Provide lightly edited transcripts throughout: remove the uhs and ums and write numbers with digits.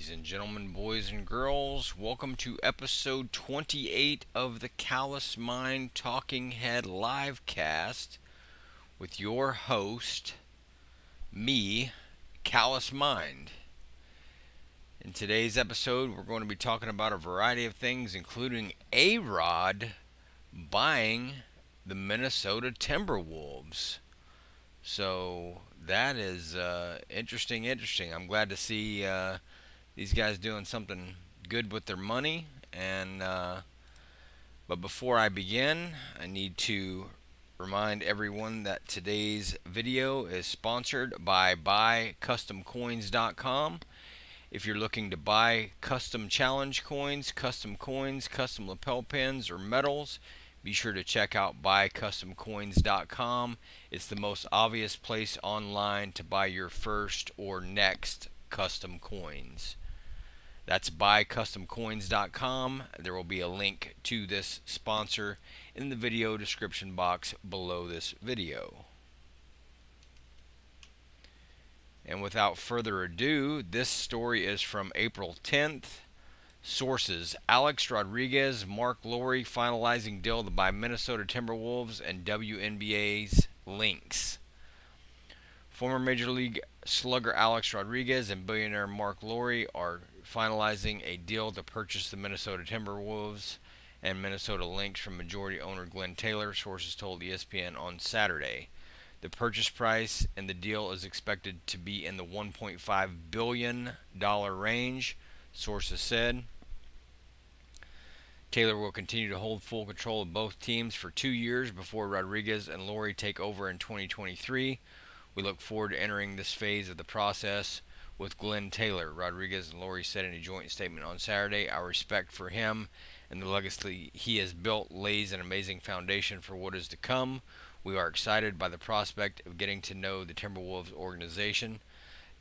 Ladies and gentlemen, boys and girls, welcome to episode 28 of the Callous Mind Talking Head livecast with your host, me, Callous Mind. In today's episode, we're going to be talking about a variety of things, including A-Rod buying the Minnesota Timberwolves. So that is interesting. I'm glad to see these guys doing something good with their money. And but before I begin, I need to remind everyone that today's video is sponsored by BuyCustomCoins.com. If you're looking to buy custom challenge coins, custom lapel pins, or medals, be sure to check out BuyCustomCoins.com. It's the most obvious place online to buy your first or next custom coins. That's BuyCustomCoins.com. There will be a link to this sponsor in the video description box below this video. And without further ado, this story is from April 10th. Sources: Alex Rodriguez, Mark Lowry finalizing deal to buy Minnesota Timberwolves and WNBA's Lynx. Former Major League slugger Alex Rodriguez and billionaire Mark Lowry are finalizing a deal to purchase the Minnesota Timberwolves and Minnesota Lynx from majority owner Glenn Taylor, sources told ESPN on Saturday. The purchase price in the deal is expected to be in the $1.5 billion range, sources said. Taylor will continue to hold full control of both teams for 2 years before Rodriguez and Lowry take over in 2023. We look forward to entering this phase of the process with Glenn Taylor, Rodriguez and Lowry said in a joint statement on Saturday. Our respect for him and the legacy he has built lays an amazing foundation for what is to come. We are excited by the prospect of getting to know the Timberwolves organization.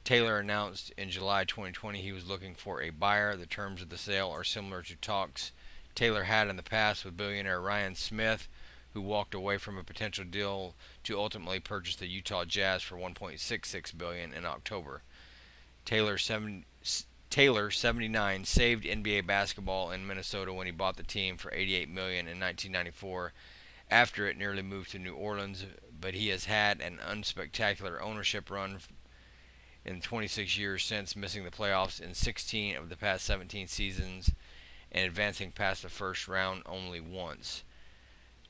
Taylor announced in July 2020 he was looking for a buyer. The terms of the sale are similar to talks Taylor had in the past with billionaire Ryan Smith, who walked away from a potential deal to ultimately purchase the Utah Jazz for $1.66 billion in October. Taylor, 79, saved NBA basketball in Minnesota when he bought the team for $88 million in 1994. After it nearly moved to New Orleans, but he has had an unspectacular ownership run in 26 years since, missing the playoffs in 16 of the past 17 seasons and advancing past the first round only once.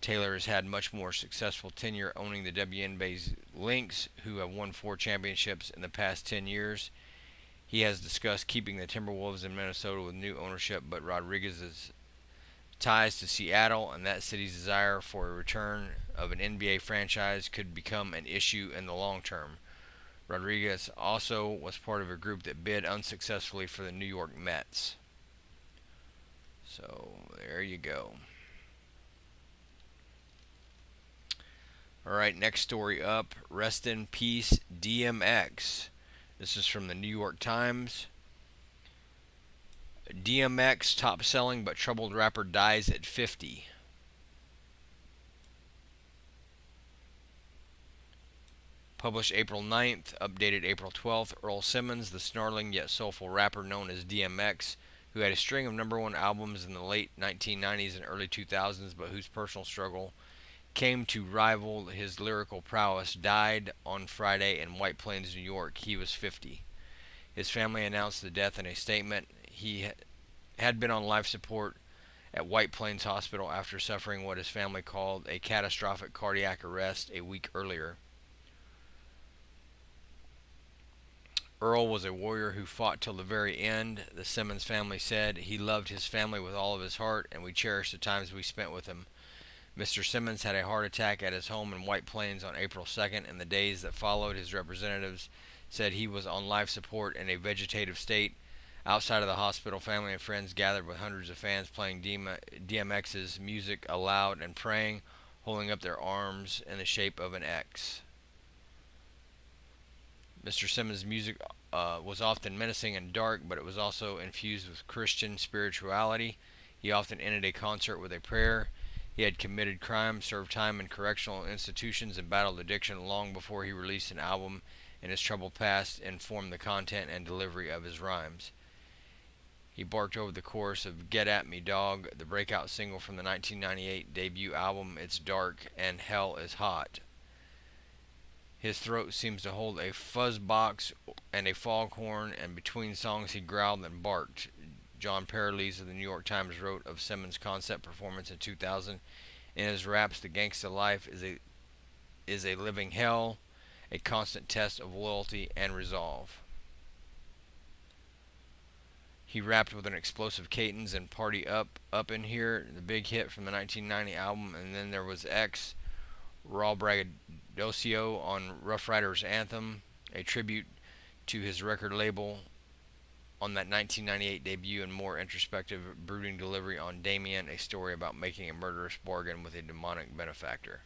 Taylor has had much more successful tenure owning the WNBA's Lynx, who have won 4 championships in the past 10 years. He has discussed keeping the Timberwolves in Minnesota with new ownership, but Rodriguez's ties to Seattle and that city's desire for a return of an NBA franchise could become an issue in the long term. Rodriguez also was part of a group that bid unsuccessfully for the New York Mets. So there you go. Alright, next story up. Rest in Peace DMX. This is from the New York Times. DMX, top-selling but troubled rapper, dies at 50. Published April 9th, updated April 12th. Earl Simmons, the snarling yet soulful rapper known as DMX, who had a string of #1 albums in the late 1990s and early 2000s, but whose personal struggle came to rival his lyrical prowess, died on Friday in White Plains, New York. He was 50. His family announced the death in a statement. He had been on life support at White Plains Hospital after suffering what his family called a catastrophic cardiac arrest a week earlier. Earl was a warrior who fought till the very end, the Simmons family said. He loved his family with all of his heart, and we cherished the times we spent with him. Mr. Simmons had a heart attack at his home in White Plains on April 2nd. In the days that followed, his representatives said he was on life support in a vegetative state. Outside of the hospital, family and friends gathered with hundreds of fans playing DMX's music aloud and praying, holding up their arms in the shape of an X. Mr. Simmons' music was often menacing and dark, but it was also infused with Christian spirituality. He often ended a concert with a prayer. He had committed crime, served time in correctional institutions, and battled addiction long before he released an album, and his troubled past informed the content and delivery of his rhymes. He barked over the chorus of Get At Me Dog, the breakout single from the 1998 debut album It's Dark and Hell Is Hot. His throat seems to hold a fuzz box and a foghorn, and between songs he growled and barked. John Paralise of the New York Times wrote of Simmons' concept performance in 2000. In his raps, the gangsta life is a living hell, a constant test of loyalty and resolve. He rapped with an explosive cadence and Party Up in Here, the big hit from the 1990 album, and then there was X, Raw Braggadocio on Rough Riders Anthem, a tribute to his record label on that 1998 debut, and more introspective, brooding delivery on Damien, a story about making a murderous bargain with a demonic benefactor.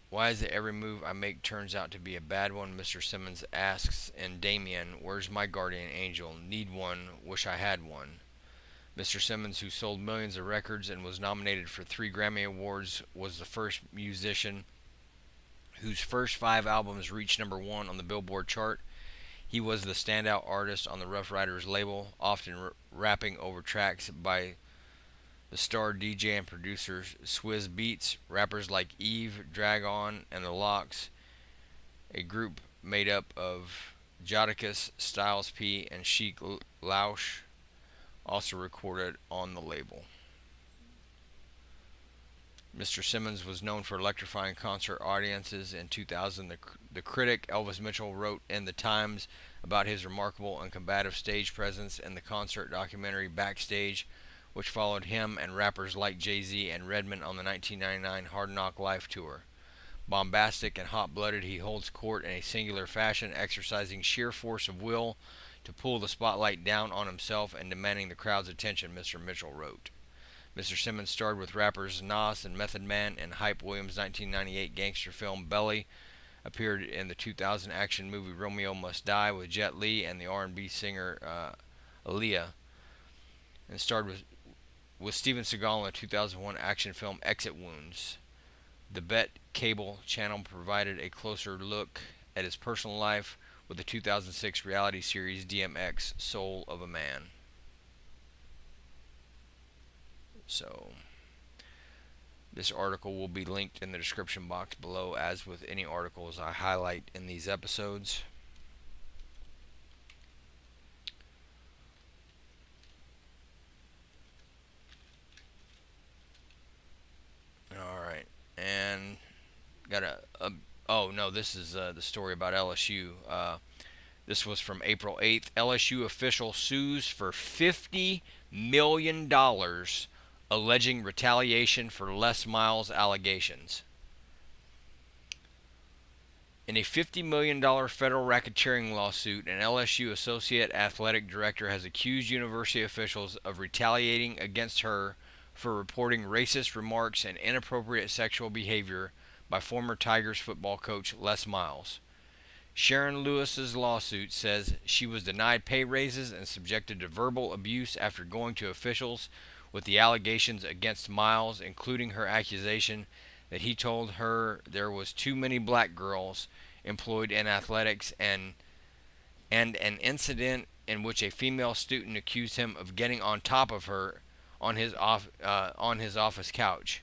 Why is it every move I make turns out to be a bad one? Mr. Simmons asks in Damien, where's my guardian angel? Need one, wish I had one. Mr. Simmons, who sold millions of records and was nominated for 3 Grammy Awards, was the first musician whose first 5 albums reached number 1 on the Billboard chart. He was the standout artist on the Rough Riders label, often rapping over tracks by the star DJ and producer Swizz Beatz, rappers like Eve, Drag On, and The Lox, a group made up of Jadakiss, Styles P, and Sheek Louch, also recorded on the label. Mr. Simmons was known for electrifying concert audiences. In 2000, the critic Elvis Mitchell wrote in The Times about his remarkable and combative stage presence in the concert documentary Backstage, which followed him and rappers like Jay-Z and Redman on the 1999 Hard Knock Life tour. Bombastic and hot-blooded, he holds court in a singular fashion, exercising sheer force of will to pull the spotlight down on himself and demanding the crowd's attention, Mr. Mitchell wrote. Mr. Simmons starred with rappers Nas and Method Man in Hype Williams' 1998 gangster film Belly, appeared in the 2000 action movie Romeo Must Die with Jet Li and the R&B singer Aaliyah, and starred with Steven Seagal in the 2001 action film Exit Wounds. The Bet cable channel provided a closer look at his personal life with the 2006 reality series DMX, Soul of a Man. So, this article will be linked in the description box below, as with any articles I highlight in these episodes. Alright, and got oh no, this is the story about LSU. This was from April 8th. LSU official sues for $50 million alleging retaliation for Les Miles allegations. In a $50 million federal racketeering lawsuit, an LSU associate athletic director has accused university officials of retaliating against her for reporting racist remarks and inappropriate sexual behavior by former Tigers football coach Les Miles. Sharon Lewis's lawsuit says she was denied pay raises and subjected to verbal abuse after going to officials with the allegations against Miles, including her accusation that he told her there was too many black girls employed in athletics, and an incident in which a female student accused him of getting on top of her on his office couch.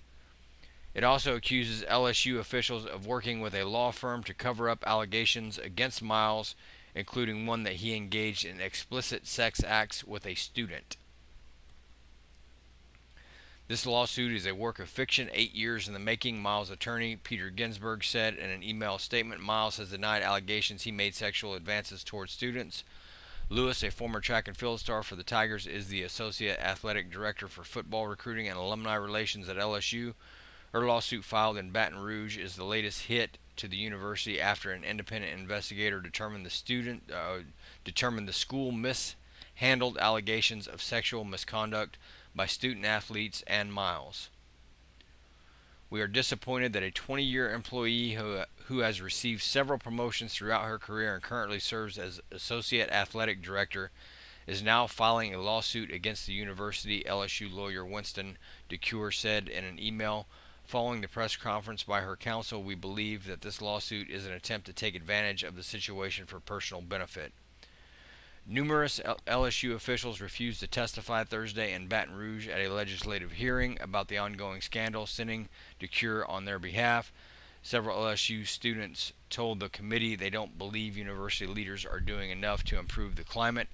It also accuses LSU officials of working with a law firm to cover up allegations against Miles, including one that he engaged in explicit sex acts with a student. This lawsuit is a work of fiction, 8 years in the making, Miles' attorney Peter Ginsburg said in an email statement. Miles has denied allegations he made sexual advances towards students. Lewis, a former track and field star for the Tigers, is the associate athletic director for football recruiting and alumni relations at LSU. Her lawsuit, filed in Baton Rouge, is the latest hit to the university after an independent investigator determined the school mishandled allegations of sexual misconduct by student athletes and Miles. We are disappointed that a 20-year employee who has received several promotions throughout her career and currently serves as associate athletic director is now filing a lawsuit against the university, LSU lawyer Winston DeCure said in an email Following the press conference by her counsel, we believe that this lawsuit is an attempt to take advantage of the situation for personal benefit. Numerous LSU officials refused to testify Thursday in Baton Rouge at a legislative hearing about the ongoing scandal, sending to cure on their behalf. Several LSU students told the committee they don't believe university leaders are doing enough to improve the climate.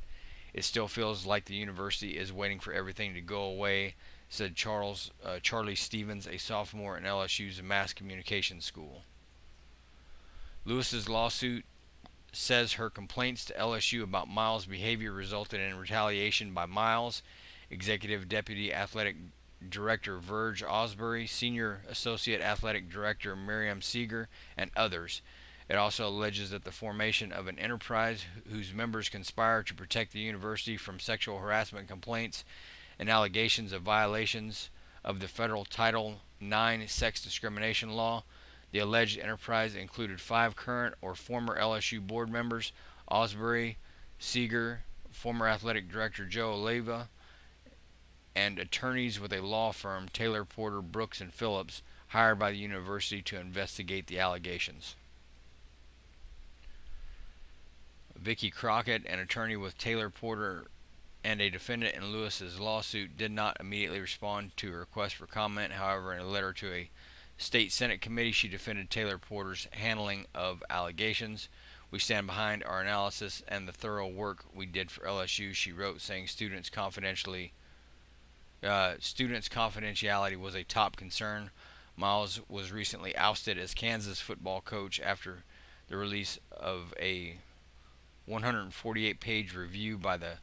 It still feels like the university is waiting for everything to go away, said Charlie Stevens, a sophomore in LSU's mass communications school. Lewis's lawsuit says her complaints to LSU about Miles' behavior resulted in retaliation by Miles, Executive Deputy Athletic Director Verge Osbury, Senior Associate Athletic Director Miriam Seeger, and others. It also alleges that the formation of an enterprise whose members conspire to protect the university from sexual harassment complaints and allegations of violations of the federal Title IX sex discrimination law. The alleged enterprise included 5 current or former LSU board members: Osbury, Seeger, former athletic director Joe Oliva, and attorneys with a law firm, Taylor Porter Brooks and Phillips, hired by the university to investigate the allegations. Vicki Crockett, an attorney with Taylor Porter and a defendant in Lewis's lawsuit, did not immediately respond to a request for comment. However, in a letter to a state Senate committee, she defended Taylor Porter's handling of allegations. "We stand behind our analysis and the thorough work we did for LSU," she wrote, saying students' confidentiality was a top concern. Miles was recently ousted as Kansas football coach after the release of a 148-page review by the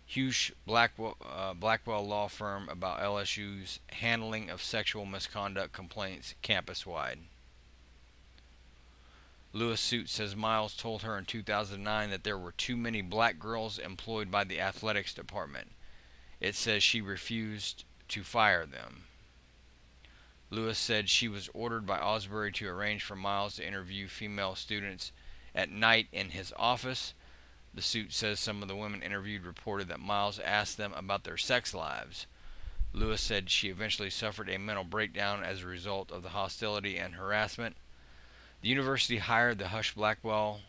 Hughes Blackwell law firm about LSU's handling of sexual misconduct complaints campus-wide. Lewis' suit says Miles told her in 2009 that there were too many black girls employed by the athletics department. It says she refused to fire them. Lewis said she was ordered by Osbury to arrange for Miles to interview female students at night in his office. The suit says some of the women interviewed reported that Miles asked them about their sex lives. Lewis said she eventually suffered a mental breakdown as a result of the hostility and harassment. The university hired the Hughes Blackwell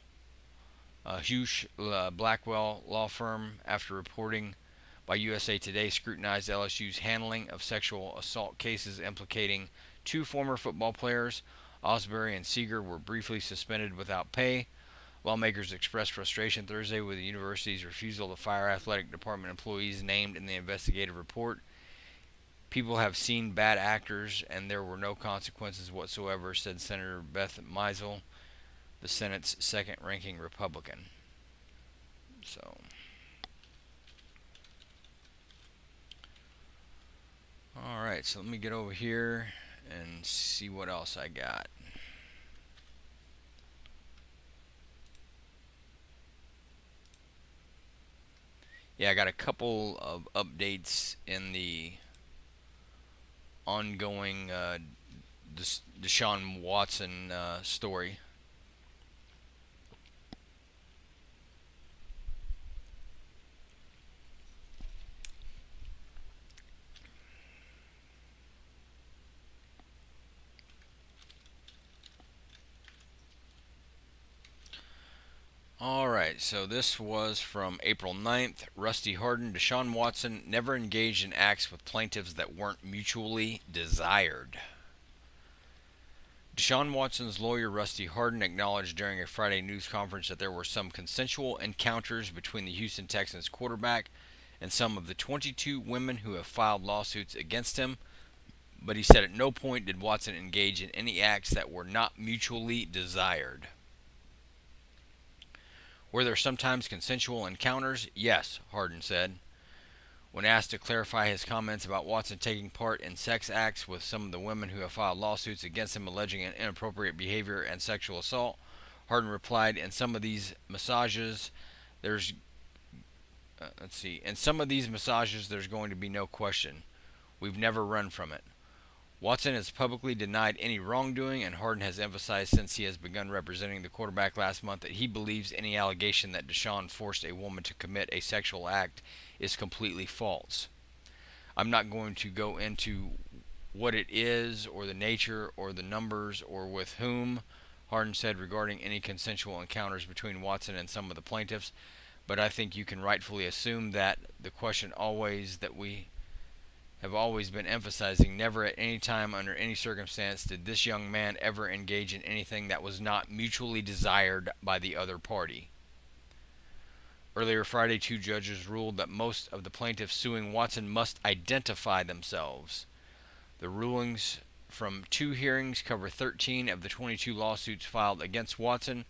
law firm after reporting by USA Today scrutinized LSU's handling of sexual assault cases implicating 2 former football players. Osbury and Seeger were briefly suspended without pay. Lawmakers expressed frustration Thursday with the university's refusal to fire athletic department employees named in the investigative report. "People have seen bad actors, and there were no consequences whatsoever," said Senator Beth Meisel, the Senate's second-ranking Republican. Alright, so let me get over here and see what else I got. Yeah, I got a couple of updates in the ongoing Deshaun Watson story. Alright, so this was from April 9th. Rusty Hardin, Deshaun Watson never engaged in acts with plaintiffs that weren't mutually desired. Deshaun Watson's lawyer, Rusty Hardin, acknowledged during a Friday news conference that there were some consensual encounters between the Houston Texans quarterback and some of the 22 women who have filed lawsuits against him, but he said at no point did Watson engage in any acts that were not mutually desired. "Were there sometimes consensual encounters? Yes," Hardin said. When asked to clarify his comments about Watson taking part in sex acts with some of the women who have filed lawsuits against him alleging inappropriate behavior and sexual assault, Hardin replied, "In some of these massages, there's going to be no question. We've never run from it." Watson has publicly denied any wrongdoing, and Hardin has emphasized since he has begun representing the quarterback last month that he believes any allegation that Deshaun forced a woman to commit a sexual act is completely false. "I'm not going to go into what it is, or the nature, or the numbers, or with whom, Harden said regarding any consensual encounters between Watson and some of the plaintiffs. But I think you can rightfully assume that the question always that we have always been emphasizing, never at any time under any circumstance did this young man ever engage in anything that was not mutually desired by the other party. Earlier Friday, 2 judges ruled that most of the plaintiffs suing Watson must identify themselves. The rulings from 2 hearings cover 13 of the 22 lawsuits filed against Watson,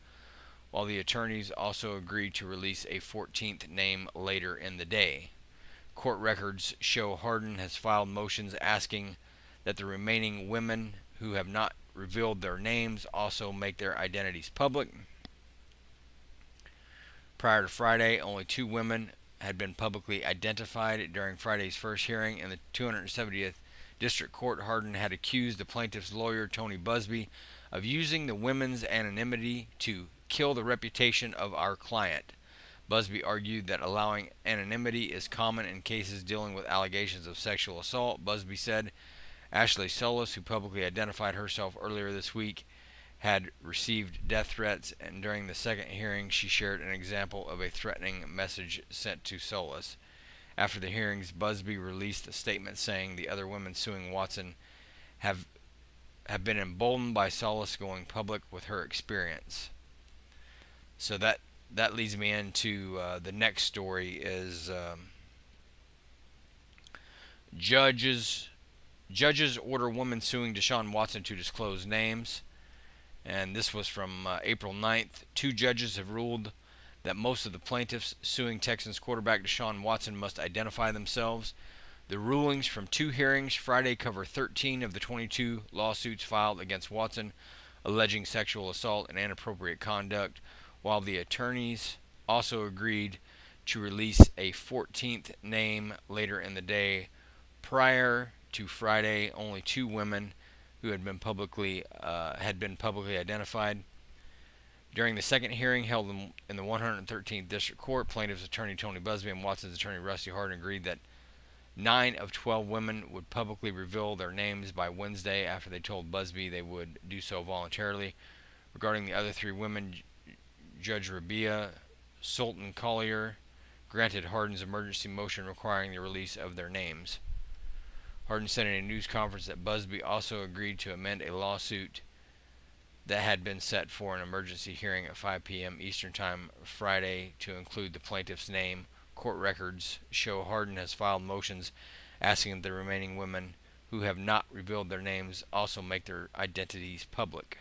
while the attorneys also agreed to release a 14th name later in the day. Court records show Harden has filed motions asking that the remaining women who have not revealed their names also make their identities public. Prior to Friday, only 2 women had been publicly identified. During Friday's first hearing in the 270th District Court, Harden had accused the plaintiff's lawyer, Tony Busby, of using the women's anonymity to kill the reputation of our client. Busby argued that allowing anonymity is common in cases dealing with allegations of sexual assault. Busby said Ashley Solis, who publicly identified herself earlier this week, had received death threats, and during the second hearing she shared an example of a threatening message sent to Solis. After the hearings, Busby released a statement saying the other women suing Watson have been emboldened by Solis going public with her experience. So that leads me into the next story is judges order woman suing Deshaun Watson to disclose names. And this was from April 9th. 2 judges have ruled that most of the plaintiffs suing Texans quarterback Deshaun Watson must identify themselves. The rulings from 2 hearings Friday cover 13 of the 22 lawsuits filed against Watson alleging sexual assault and inappropriate conduct, while the attorneys also agreed to release a 14th name later in the day. Prior to Friday, only 2 women who had been publicly identified. During the second hearing held in the 113th District Court, plaintiff's attorney Tony Busby and Watson's attorney Rusty Harden agreed that 9 of 12 women would publicly reveal their names by Wednesday after they told Busby they would do so voluntarily. Regarding the other 3 women, Judge Rabia Sultan Collier granted Harden's emergency motion requiring the release of their names. Harden said in a news conference that Busby also agreed to amend a lawsuit that had been set for an emergency hearing at 5 p.m. Eastern Time Friday to include the plaintiff's name. Court records show Harden has filed motions asking that the remaining women who have not revealed their names also make their identities public.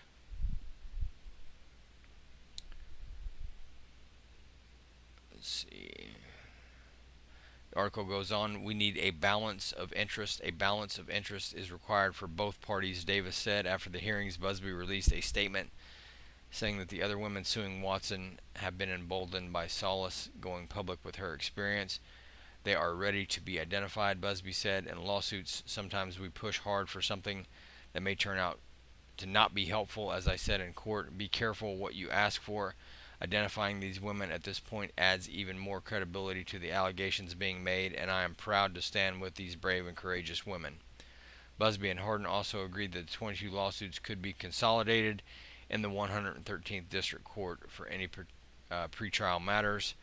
Let's see. The article goes on, we need a balance of interest. A balance of interest is required for both parties, Davis said. After the hearings, Busby released a statement saying that the other women suing Watson have been emboldened by Solis going public with her experience. They are ready to be identified, Busby said. In lawsuits, sometimes we push hard for something that may turn out to not be helpful. As I said in court, be careful what you ask for. Identifying these women at this point adds even more credibility to the allegations being made, and I am proud to stand with these brave and courageous women. Busby and Harden also agreed that the 22 lawsuits could be consolidated in the 113th District Court for any pretrial matters.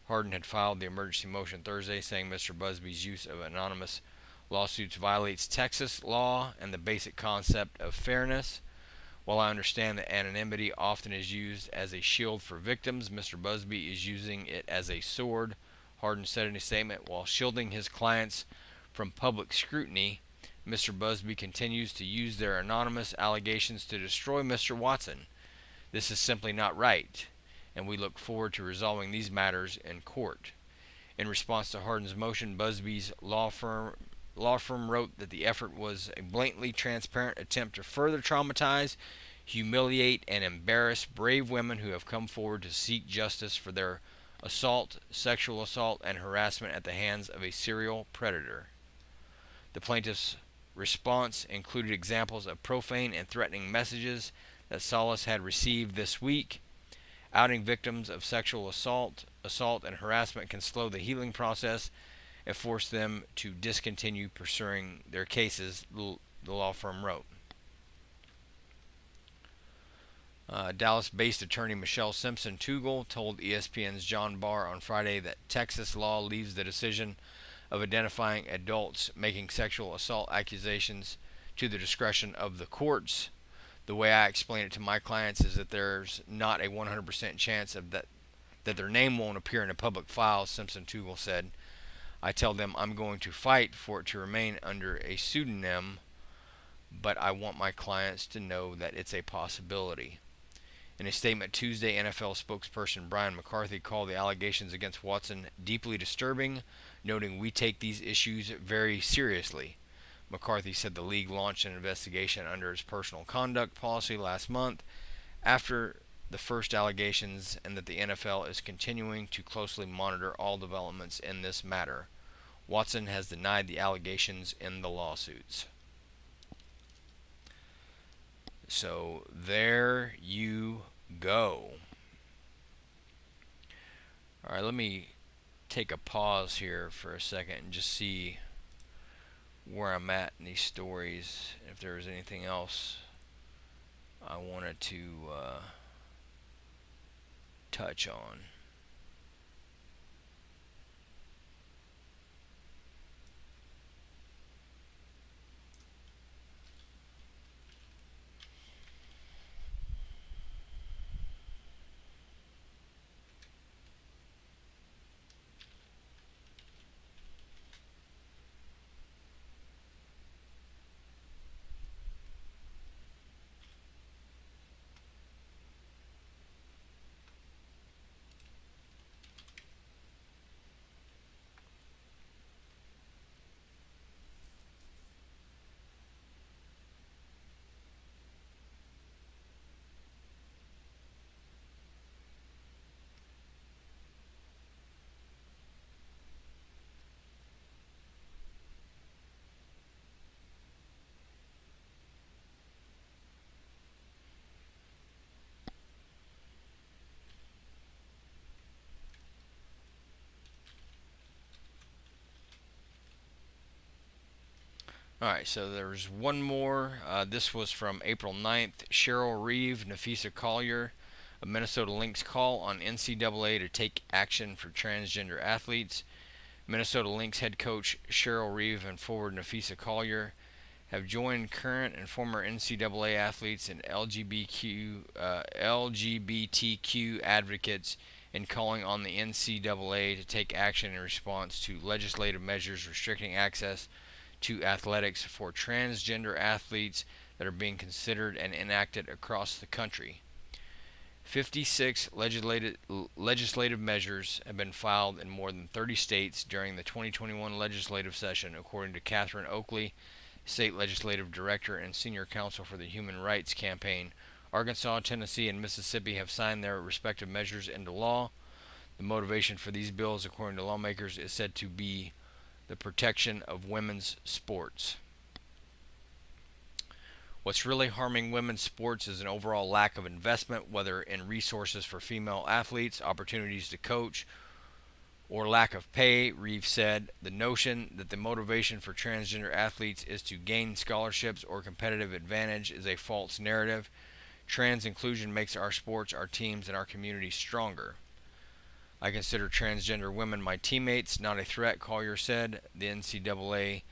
Harden had filed the emergency motion Thursday saying Mr. Busby's use of anonymous lawsuits violates Texas law and the basic concept of fairness. While I understand that anonymity often is used as a shield for victims, Mr. Busby is using it as a sword, Harden said in a statement. While shielding his clients from public scrutiny, Mr. Busby continues to use their anonymous allegations to destroy Mr. Watson. This is simply not right, and we look forward to resolving these matters in court. In response to Harden's motion, Busby's law firm wrote that the effort was a blatantly transparent attempt to further traumatize, humiliate, and embarrass brave women who have come forward to seek justice for their assault, sexual assault, and harassment at the hands of a serial predator. The plaintiff's response included examples of profane and threatening messages that Solis had received this week. Outing victims of sexual assault, and harassment can slow the healing process and force them to discontinue pursuing their cases, the law firm wrote. Dallas-based attorney Michelle Simpson-Tugel told ESPN's John Barr on Friday that Texas law leaves the decision of identifying adults making sexual assault accusations to the discretion of the courts. The way I explain it to my clients is that there's not a 100% chance that their name won't appear in a public file, Simpson-Tugel said. I tell them I'm going to fight for it to remain under a pseudonym, but I want my clients to know that it's a possibility. In a statement Tuesday, NFL spokesperson Brian McCarthy called the allegations against Watson deeply disturbing, noting we take these issues very seriously. McCarthy said the league launched an investigation under its personal conduct policy last month after the first allegations, and that the NFL is continuing to closely monitor all developments in this matter. Watson has denied the allegations in the lawsuits. So there you go. Alright, let me take a pause here for a second and just see where I'm at in these stories. If there was anything else I wanted to touch on. Alright, so there's one more. This was from April 9th. Cheryl Reeve, Nafisa Collier, a Minnesota Lynx call on NCAA to take action for transgender athletes. Minnesota Lynx head coach Cheryl Reeve and forward Nafisa Collier have joined current and former NCAA athletes and LGBTQ advocates in calling on the NCAA to take action in response to legislative measures restricting access to athletics for transgender athletes that are being considered and enacted across the country. 56 legislative measures have been filed in more than 30 states during the 2021 legislative session, according to Catherine Oakley, State Legislative Director and Senior Counsel for the Human Rights Campaign. Arkansas, Tennessee, and Mississippi have signed their respective measures into law. The motivation for these bills, according to lawmakers, is said to be the protection of women's sports. What's really harming women's sports is an overall lack of investment, whether in resources for female athletes, opportunities to coach, or lack of pay, Reeve said. The notion that the motivation for transgender athletes is to gain scholarships or competitive advantage is a false narrative. Trans inclusion makes our sports, our teams, and our communities stronger. I consider transgender women my teammates, not a threat, Collier said. The NCAA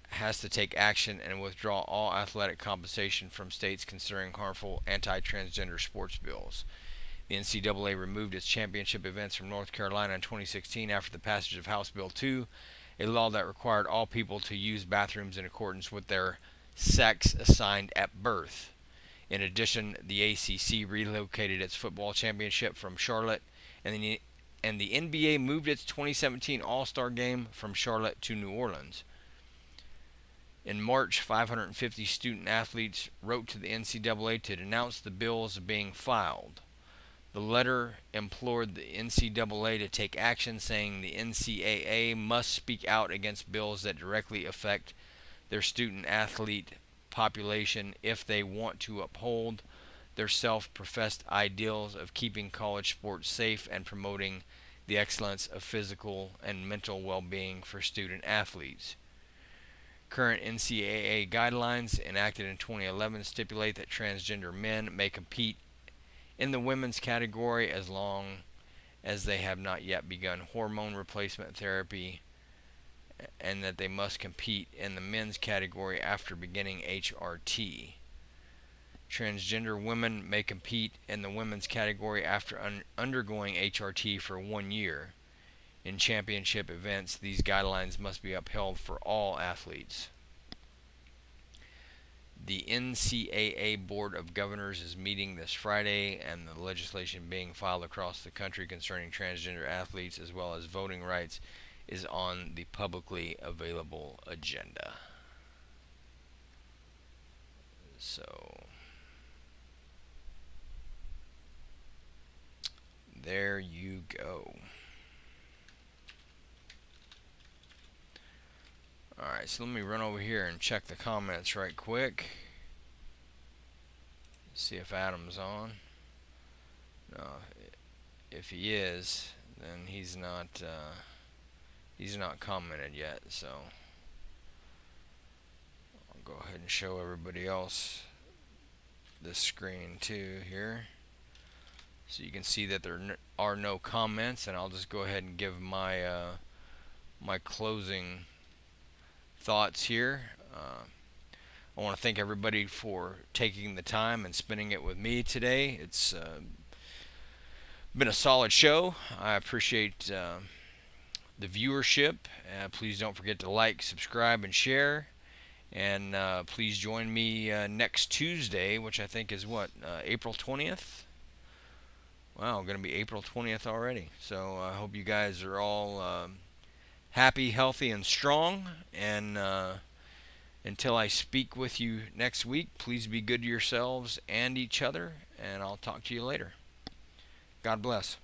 has to take action and withdraw all athletic compensation from states considering harmful anti-transgender sports bills. The NCAA removed its championship events from North Carolina in 2016 after the passage of House Bill 2, a law that required all people to use bathrooms in accordance with their sex assigned at birth. In addition, the ACC relocated its football championship from Charlotte, and the NBA moved its 2017 All-Star Game from Charlotte to New Orleans. In March, 550 student athletes wrote to the NCAA to denounce the bills being filed. The letter implored the NCAA to take action, saying the NCAA must speak out against bills that directly affect their student athlete population if they want to uphold their self-professed ideals of keeping college sports safe and promoting the excellence of physical and mental well-being for student athletes. Current NCAA guidelines, enacted in 2011, stipulate that transgender men may compete in the women's category as long as they have not yet begun hormone replacement therapy, and that they must compete in the men's category after beginning HRT. Transgender women may compete in the women's category after undergoing HRT for 1 year. In championship events, these guidelines must be upheld for all athletes. The NCAA Board of Governors is meeting this Friday, and the legislation being filed across the country concerning transgender athletes as well as voting rights is on the publicly available agenda. So, there you go. Alright, so let me run over here and check the comments right quick. See if Adam's on. No, if he is, then he's not commented yet, so I'll go ahead and show everybody else this screen too here, so you can see that there are no comments, and I'll just go ahead and give my my closing thoughts here. I want to thank everybody for taking the time and spending it with me today. It's been a solid show. I appreciate the viewership. Please don't forget to like, subscribe, and share. And please join me next Tuesday, which I think is what, April 20th? Wow, going to be April 20th already. So I hope you guys are all happy, healthy, and strong. And until I speak with you next week, please be good to yourselves and each other. And I'll talk to you later. God bless.